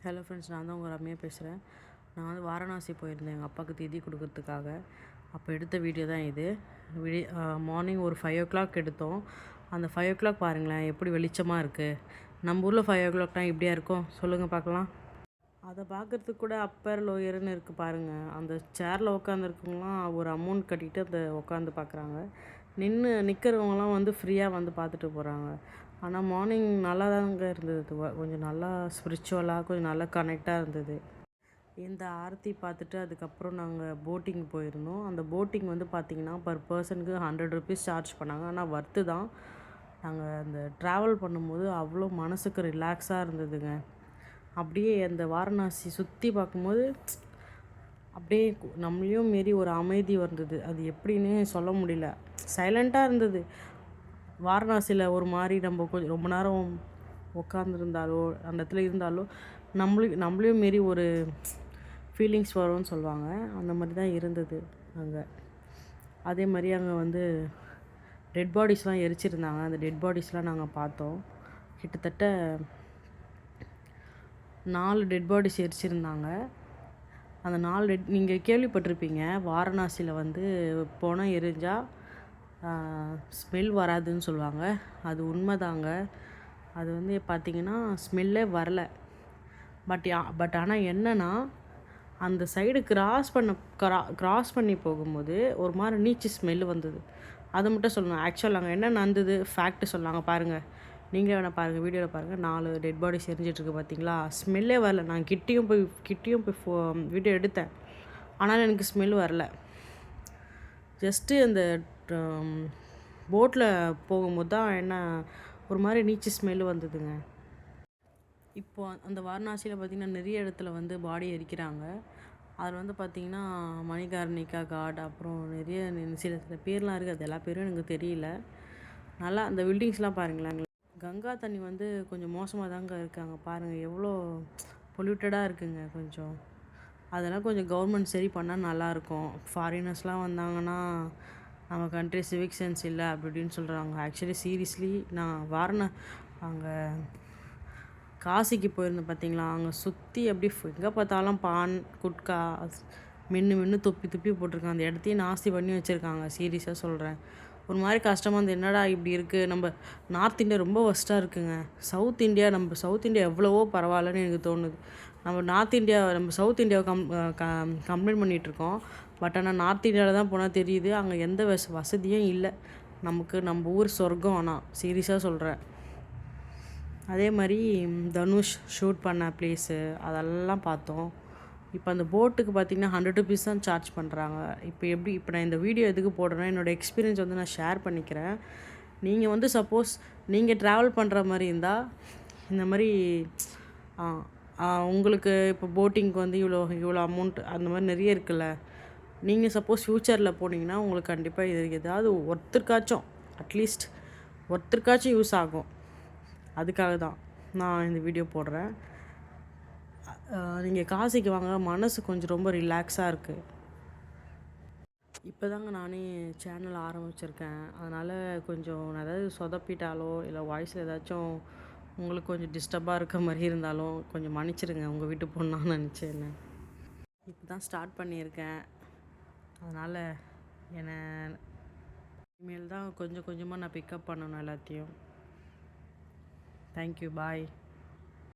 Hello friends, நான் தான் உங்கள் ரம்யா பேசுகிறேன். நான் வந்து வாரணாசி போயிருந்தேன் எங்கள் அப்பாவுக்கு திதி கொடுக்கறதுக்காக. அப்போ எடுத்த வீடியோ தான் இது. மார்னிங் ஒரு 5 o'clock எடுத்தோம். அந்த 5 o'clock பாருங்களேன் எப்படி வெளிச்சமாக இருக்குது. நம்ம ஊரில் 5 o'clockனா இப்படியா இருக்கும் சொல்லுங்கள் பார்க்கலாம். அதை பார்க்குறதுக்கு கூட அப்பர் லோயர்னு இருக்குது பாருங்கள். அந்த சேரில் உட்காந்துருக்கவங்களாம் ஒரு அமௌண்ட் கட்டிட்டு அதை உட்காந்து பார்க்குறாங்க. நிற்கிறவங்களாம் வந்து ஃப்ரீயாக வந்து பார்த்துட்டு போகிறாங்க. ஆனால் மார்னிங் நல்லா தாங்க இருந்தது. கொஞ்சம் நல்லா ஸ்பிரிச்சுவலாக கொஞ்சம் நல்லா கனெக்டாக இருந்தது. இந்த ஆரத்தி பார்த்துட்டு அதுக்கப்புறம் நாங்கள் போட்டிங் போயிருந்தோம். அந்த போட்டிங் வந்து பார்த்திங்கன்னா பர் பர்சனுக்கு 100 rupees சார்ஜ் பண்ணாங்க. ஆனால் ஒர்த்து தான். நாங்கள் அந்த ட்ராவல் பண்ணும்போது அவ்வளோ மனசுக்கு ரிலாக்ஸாக இருந்ததுங்க. அப்படியே அந்த வாரணாசி சுற்றி பார்க்கும்போது அப்படியே நம்மளையும் மீறி ஒரு அமைதி வந்தது. அது எப்படின்னு சொல்ல முடியல. சைலண்ட்டாக இருந்தது. வாரணாசியில் ஒரு மாதிரி நம்ம கொஞ்சம் ரொம்ப நேரம் உட்காந்துருந்தாலோ அந்த இடத்துல இருந்தாலோ நம்மளையும் மீறி ஒரு ஃபீலிங்ஸ் வரும்னு சொல்லுவாங்க. அந்த மாதிரி தான் இருந்தது அங்கே. அதே மாதிரி அங்கே வந்து டெட் பாடிஸ்லாம் எரிச்சிருந்தாங்க. அந்த டெட் பாடிஸ்லாம் நாங்கள் பார்த்தோம். கிட்டத்தட்ட 4 டெட் பாடிஸ் எரிச்சிருந்தாங்க. அந்த 4 டெட் நீங்கள் கேள்விப்பட்டிருப்பீங்க, வாரணாசியில் வந்து பொணம் எரிஞ்சால் ஸ்மெல் வராதுன்னு சொல்லுவாங்க. அது உண்மைதாங்க. அது வந்து பார்த்திங்கன்னா ஸ்மெல்லே வரல. பட் ஆனால் என்னென்னா அந்த சைடு கிராஸ் பண்ணி போகும்போது ஒரு மாதிரி நீச்சு ஸ்மெல்லு வந்தது. அதை மட்டும் சொல்லணும். ஆக்சுவலாக அங்கே என்ன நடந்தது ஃபேக்ட்டு சொன்னாங்க பாருங்கள். நீங்களே வேணால் பாருங்கள், வீடியோவில் பாருங்கள். 4 டெட் பாடிஸ் எரிஞ்சிட்ருக்கு பார்த்தீங்களா. ஸ்மெல்லே வரல. நான் கிட்டேயும் போய் வீடியோ எடுத்தேன். ஆனாலும் எனக்கு ஸ்மெல் வரல. ஜஸ்ட்டு அந்த போட்டில் போகும்போது தான் என்ன ஒரு மாதிரி நீச்சு ஸ்மெல்லு வந்ததுங்க. இப்போது அந்த வாரணாசியில் பார்த்திங்கன்னா நிறைய இடத்துல வந்து பாடி எரிக்கிறாங்க. அதில் வந்து பார்த்திங்கன்னா மணிகர்ணிகா காட், அப்புறம் நிறைய சில பேர்லாம் இருக்குது. அது எல்லா பேரும் எனக்கு தெரியல. நல்லா அந்த பில்டிங்ஸ்லாம் பாருங்களேன். கங்கா தண்ணி வந்து கொஞ்சம் மோசமாக தாங்க இருக்காங்க. பாருங்கள் எவ்வளோ பொல்யூட்டடாக இருக்குங்க கொஞ்சம். அதெல்லாம் கொஞ்சம் கவர்மெண்ட் சரி பண்ணால் நல்லாயிருக்கும். ஃபாரினர்ஸ்லாம் வந்தாங்கன்னா நம்ம கண்ட்ரி சிவிக் சென்ஸ் இல்லை அப்படி இப்படின்னு சொல்கிறாங்க. ஆக்சுவலி சீரியஸ்லி நான் அங்கே காசிக்கு போயிருந்தேன் பார்த்தீங்களா. அங்கே சுற்றி எப்படி எங்கே பார்த்தாலும் பான் குட்கா மின்னு துப்பி போட்டிருக்காங்க. அந்த இடத்தையும் நாஸ்தி பண்ணி வச்சுருக்காங்க. சீரியஸாக சொல்கிறேன். ஒரு மாதிரி கஷ்டமாக இருந்தது. என்னடா இப்படி இருக்குது. நம்ம நார்த் இந்தியா ரொம்ப ஒஸ்ட்டாக இருக்குங்க. சவுத் இந்தியா எவ்வளவோ பரவாயில்லன்னு எனக்கு தோணுது. நம்ம சவுத் இந்தியாவை கம்ப்ளைண்ட் பண்ணிகிட்ருக்கோம். பட் ஆனால் நார்த் இந்தியாவில் தான் போனால் தெரியுது அங்கே எந்த வசதியும் இல்லை. நம்ம ஊர் சொர்க்கம். ஆனால் சீரியஸாக சொல்கிறேன். அதே மாதிரி தனுஷ் ஷூட் பண்ண ப்ளேஸு அதெல்லாம் பார்த்தோம். இப்போ அந்த போட்டுக்கு பார்த்திங்கன்னா 100 rupees தான் சார்ஜ் பண்ணுறாங்க. இப்போ நான் இந்த வீடியோ எதுக்கு போடுறேன்னா என்னோடய எக்ஸ்பீரியன்ஸ் வந்து நான் ஷேர் பண்ணிக்கிறேன். நீங்கள் வந்து சப்போஸ் நீங்கள் ட்ராவல் பண்ணுற மாதிரி இருந்தால் இந்த மாதிரி உங்களுக்கு இப்போ போட்டிங்க்கு வந்து இவ்வளோ அமௌண்ட் அந்த மாதிரி நிறைய இருக்குல்ல. நீங்கள் சப்போஸ் ஃப்யூச்சரில் போனீங்கன்னா உங்களுக்கு கண்டிப்பாக இது ஏதாவது அட்லீஸ்ட் ஒருத்தருக்காச்சும் யூஸ் ஆகும். அதுக்காக தான் நான் இந்த வீடியோ போடுறேன். நீங்கள் காசிக்கு வாங்க, மனசு கொஞ்சம் ரொம்ப ரிலாக்ஸாக இருக்குது. இப்போ தாங்க நானே சேனல் ஆரம்பிச்சிருக்கேன். அதனால் கொஞ்சம் ஏதாவது சொதப்பிட்டாலோ இல்லை வாய்ஸில் ஏதாச்சும் உங்களுக்கு கொஞ்சம் டிஸ்டர்பாக இருக்க மாதிரி இருந்தாலும் கொஞ்சம் மன்னிச்சிடுங்க. உங்கள் வீட்டு பொண்ணான்னு நினச்சேன். இப்போ தான் ஸ்டார்ட் பண்ணியிருக்கேன். அதனால் இனிமேல் தான் கொஞ்சம் கொஞ்சமாக நான் பிக்கப் பண்ணணும் எல்லாத்தையும். தேங்க்யூ, பாய்.